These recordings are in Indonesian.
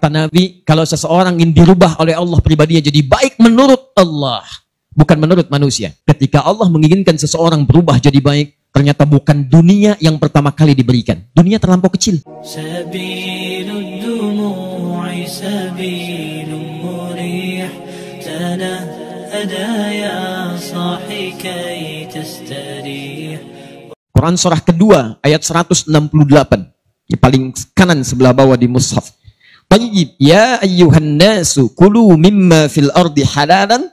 Kata Nabi, kalau seseorang ingin dirubah oleh Allah pribadinya jadi baik menurut Allah, bukan menurut manusia. Ketika Allah menginginkan seseorang berubah jadi baik, ternyata bukan dunia yang pertama kali diberikan. Dunia terlampau kecil. Quran surah kedua ayat 168. Di paling kanan sebelah bawah di mushaf. Tayyib ya ayyuhan nasu kulu mimma fil ardi halalan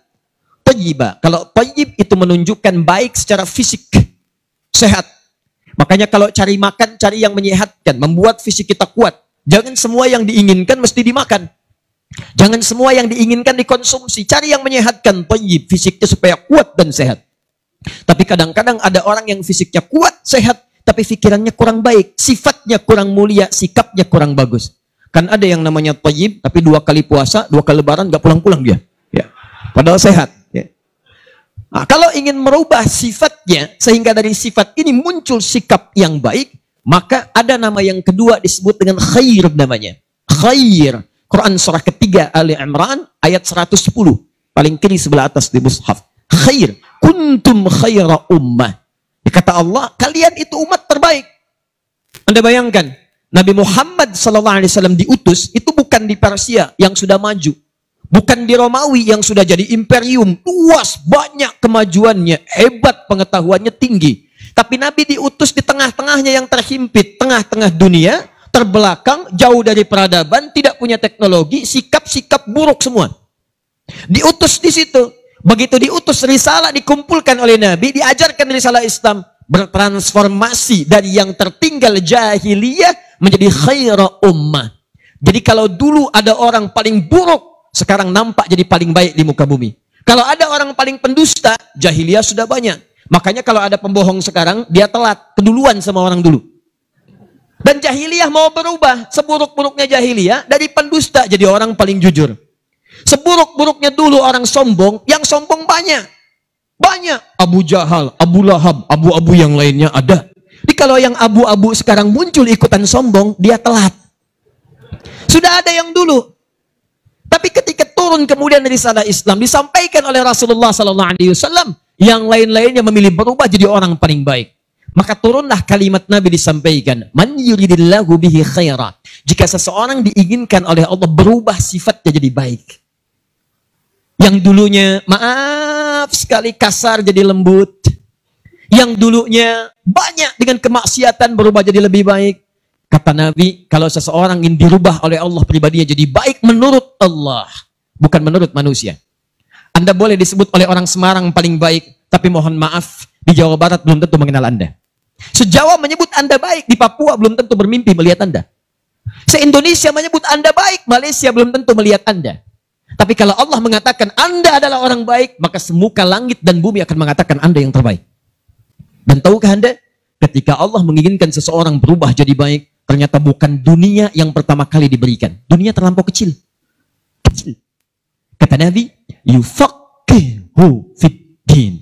tayyiba. Kalau tayyib itu menunjukkan baik secara fisik, sehat. Makanya kalau cari makan, cari yang menyehatkan, membuat fisik kita kuat. Jangan semua yang diinginkan mesti dimakan. Jangan semua yang diinginkan dikonsumsi. Cari yang menyehatkan, tayyib, fisiknya supaya kuat dan sehat. Tapi kadang-kadang ada orang yang fisiknya kuat, sehat, tapi pikirannya kurang baik, sifatnya kurang mulia, sikapnya kurang bagus. Kan ada yang namanya tayyib, tapi 2 kali puasa, 2 kali lebaran, nggak pulang-pulang dia. Ya. Padahal sehat. Ya. Nah, kalau ingin merubah sifatnya, sehingga dari sifat ini muncul sikap yang baik, maka ada nama yang kedua disebut dengan khair namanya. Khair. Quran surah ketiga Ali Imran ayat 110. Paling kiri sebelah atas di mushaf. Khair. Kuntum khaira ummah. Kata Allah, kalian itu umat terbaik. Anda bayangkan, Nabi Muhammad SAW diutus, itu bukan di Persia yang sudah maju. Bukan di Romawi yang sudah jadi imperium. Luas, banyak kemajuannya, hebat pengetahuannya tinggi. Tapi Nabi diutus di tengah-tengahnya yang terhimpit. Tengah-tengah dunia, terbelakang, jauh dari peradaban, tidak punya teknologi, sikap-sikap buruk semua. Diutus di situ. Begitu diutus, risalah dikumpulkan oleh Nabi, diajarkan risalah Islam. Bertransformasi dari yang tertinggal jahiliyah menjadi khaira ummah. Jadi kalau dulu ada orang paling buruk, sekarang nampak jadi paling baik di muka bumi. Kalau ada orang paling pendusta, jahiliyah sudah banyak. Makanya kalau ada pembohong sekarang, dia telat, keduluan sama orang dulu. Dan jahiliyah mau berubah, seburuk-buruknya jahiliyah, dari pendusta jadi orang paling jujur. Seburuk-buruknya dulu orang sombong, yang sombong banyak. Banyak. Abu Jahal, Abu Lahab, abu-abu yang lainnya ada. Jadi kalau yang abu-abu sekarang muncul ikutan sombong, dia telat. Sudah ada yang dulu. Tapi ketika turun kemudian dari risalah Islam, disampaikan oleh Rasulullah SAW, yang lain-lainnya memilih berubah jadi orang paling baik. Maka turunlah kalimat Nabi disampaikan. Man yuridillahu bihi khaira. Jika seseorang diinginkan oleh Allah berubah sifatnya jadi baik. Yang dulunya maaf sekali kasar jadi lembut. Yang dulunya banyak dengan kemaksiatan berubah jadi lebih baik. Kata Nabi, kalau seseorang ingin dirubah oleh Allah pribadinya jadi baik menurut Allah, bukan menurut manusia. Anda boleh disebut oleh orang Semarang paling baik, tapi mohon maaf, di Jawa Barat belum tentu mengenal Anda. Se-Jawa menyebut Anda baik, di Papua belum tentu bermimpi melihat Anda. Se-Indonesia menyebut Anda baik, Malaysia belum tentu melihat Anda. Tapi kalau Allah mengatakan Anda adalah orang baik, maka semuka langit dan bumi akan mengatakan Anda yang terbaik. Dan tahukah Anda, ketika Allah menginginkan seseorang berubah jadi baik, ternyata bukan dunia yang pertama kali diberikan. Dunia terlampau kecil. Kecil. Kata Nabi, yufaqihu fiddin.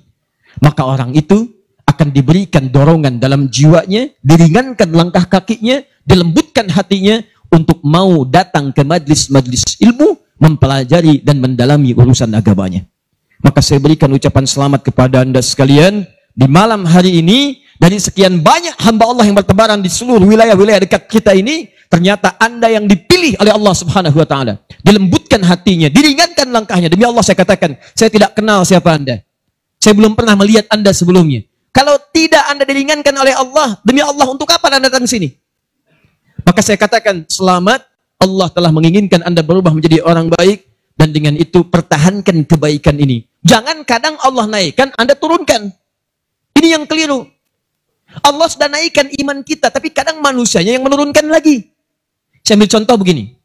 Maka orang itu akan diberikan dorongan dalam jiwanya, diringankan langkah kakinya, dilembutkan hatinya untuk mau datang ke majlis-majlis ilmu, mempelajari dan mendalami urusan agamanya. Maka saya berikan ucapan selamat kepada Anda sekalian di malam hari ini. Dari sekian banyak hamba Allah yang bertebaran di seluruh wilayah-wilayah dekat kita ini, ternyata Anda yang dipilih oleh Allah Subhanahu wa taala. Dilembutkan hatinya, diringankan langkahnya. Demi Allah saya katakan, saya tidak kenal siapa Anda. Saya belum pernah melihat Anda sebelumnya. Kalau tidak Anda diringankan oleh Allah, demi Allah untuk apa Anda datang sini? Maka saya katakan, selamat, Allah telah menginginkan Anda berubah menjadi orang baik, dan dengan itu pertahankan kebaikan ini. Jangan kadang Allah naikkan, Anda turunkan. Ini yang keliru. Allah sudah naikkan iman kita, tapi kadang manusianya yang menurunkan lagi. Saya ambil contoh begini.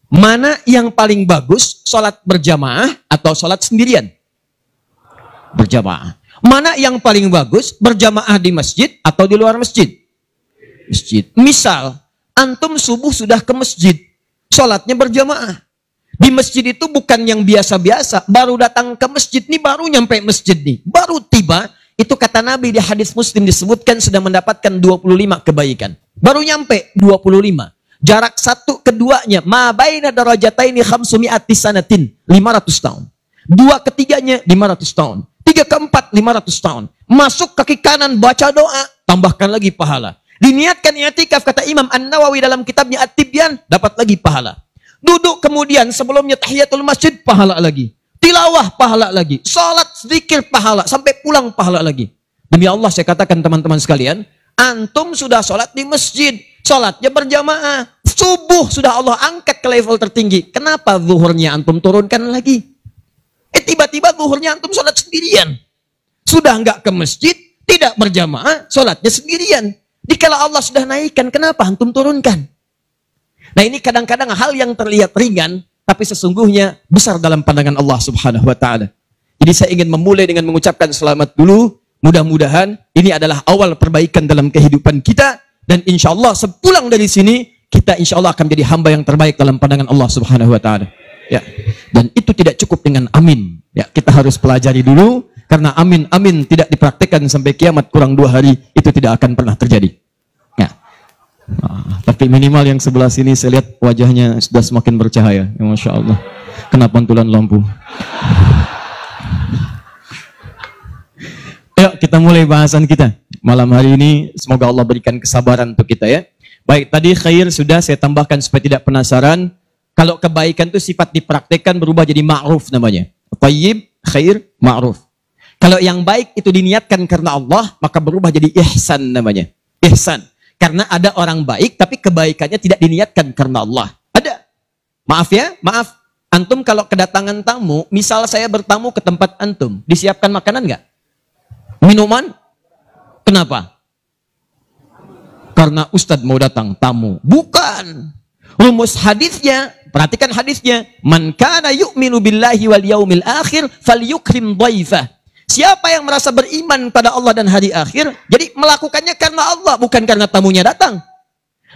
Mana yang paling bagus, sholat berjamaah atau sholat sendirian? Berjamaah. Mana yang paling bagus, berjamaah di masjid atau di luar masjid? Masjid. Misal, antum subuh sudah ke masjid, sholatnya berjamaah. Di masjid itu bukan yang biasa-biasa, baru datang ke masjid nih, baru nyampe masjid nih, baru tiba. Itu kata Nabi di hadis Muslim disebutkan sudah mendapatkan 25 kebaikan. Baru nyampe 25. Jarak satu keduanya, ma baina darajataini khamsumi'ati sanatin, 500 tahun. Dua ketiganya 500 tahun. Tiga keempat 500 tahun. Masuk kaki kanan baca doa, tambahkan lagi pahala. Diniatkan i'tikaf kata Imam An-Nawawi dalam kitabnya At-Tibyan, dapat lagi pahala. Duduk kemudian sebelumnya tahiyatul masjid, pahala lagi. Tilawah, pahala lagi. Salat, zikir, pahala. Sampai pulang, pahala lagi. Demi Allah saya katakan teman-teman sekalian, antum sudah sholat di masjid, sholatnya berjamaah. Subuh sudah Allah angkat ke level tertinggi. Kenapa zuhurnya antum turunkan lagi? Tiba-tiba zuhurnya antum sholat sendirian. Sudah enggak ke masjid, tidak berjamaah, sholatnya sendirian. Dikala Allah sudah naikkan, kenapa antum turunkan? Nah ini kadang-kadang hal yang terlihat ringan, tapi sesungguhnya besar dalam pandangan Allah subhanahu wa ta'ala. Jadi saya ingin memulai dengan mengucapkan selamat dulu. Mudah-mudahan ini adalah awal perbaikan dalam kehidupan kita. Dan insya Allah sepulang dari sini, kita insya Allah akan menjadi hamba yang terbaik dalam pandangan Allah subhanahu wa ta'ala. Ya. Dan itu tidak cukup dengan amin. Ya, kita harus pelajari dulu. Karena amin tidak dipraktikkan sampai kiamat kurang 2 hari, itu tidak akan pernah terjadi. Ya. Tapi minimal yang sebelah sini saya lihat wajahnya sudah semakin bercahaya. Ya, Masya Allah. Kena pantulan lampu. Yuk kita mulai bahasan kita. Malam hari ini semoga Allah berikan kesabaran untuk kita ya. Baik, tadi khair sudah saya tambahkan supaya tidak penasaran. Kalau kebaikan itu sifat dipraktikkan berubah jadi ma'ruf namanya. Thayyib, khair, ma'ruf. Kalau yang baik itu diniatkan karena Allah, maka berubah jadi ihsan namanya. Ihsan. Karena ada orang baik, tapi kebaikannya tidak diniatkan karena Allah. Ada. Maaf ya, maaf. Antum kalau kedatangan tamu, misal saya bertamu ke tempat antum, disiapkan makanan nggak? Minuman? Kenapa? Karena Ustadz mau datang tamu. Bukan. Rumus hadisnya, perhatikan hadisnya. Man kana yu'minu billahi wal yaumil akhir falyukrim dhaifah. Siapa yang merasa beriman pada Allah dan hari akhir, jadi melakukannya karena Allah, bukan karena tamunya datang.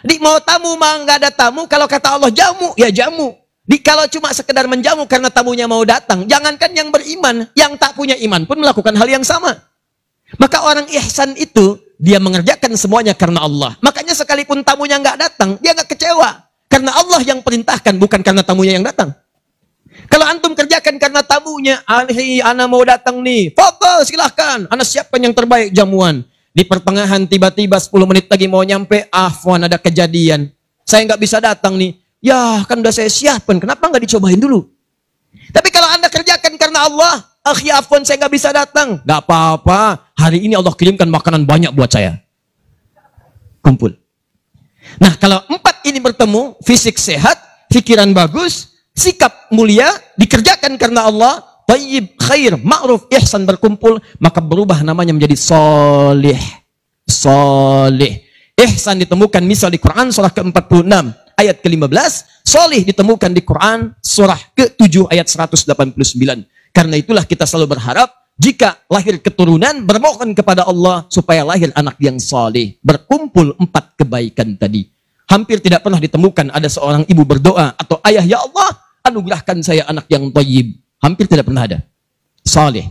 Jadi mau tamu, mau nggak ada tamu, kalau kata Allah jamu, ya jamu. Jadi kalau cuma sekedar menjamu karena tamunya mau datang, jangankan yang beriman, yang tak punya iman pun melakukan hal yang sama. Maka orang ihsan itu, dia mengerjakan semuanya karena Allah. Makanya sekalipun tamunya nggak datang, dia nggak kecewa. Karena Allah yang perintahkan, bukan karena tamunya yang datang. Kalau antum kerjakan karena tamunya, ana mau datang nih, foto silahkan, ana siapkan yang terbaik jamuan. Di pertengahan tiba-tiba 10 menit lagi mau nyampe, afwan ada kejadian. Saya nggak bisa datang nih. Ya kan udah saya siapkan, kenapa nggak dicobain dulu? Tapi kalau anda kerjakan karena Allah, akhi afwan saya nggak bisa datang. Nggak apa-apa, hari ini Allah kirimkan makanan banyak buat saya. Kumpul. Nah kalau 4 ini bertemu, fisik sehat, pikiran bagus, sikap mulia, dikerjakan karena Allah, thayyib, khair, ma'ruf, ihsan berkumpul, maka berubah namanya menjadi soleh. Soleh. Ihsan ditemukan misal di Quran surah ke-46 ayat ke-15, soleh ditemukan di Quran surah ke-7 ayat 189. Karena itulah kita selalu berharap jika lahir keturunan bermohon kepada Allah supaya lahir anak yang soleh. Berkumpul 4 kebaikan tadi. Hampir tidak pernah ditemukan ada seorang ibu berdoa atau ayah, ya Allah anugerahkan saya anak yang thayyib. Hampir tidak pernah ada. Saleh.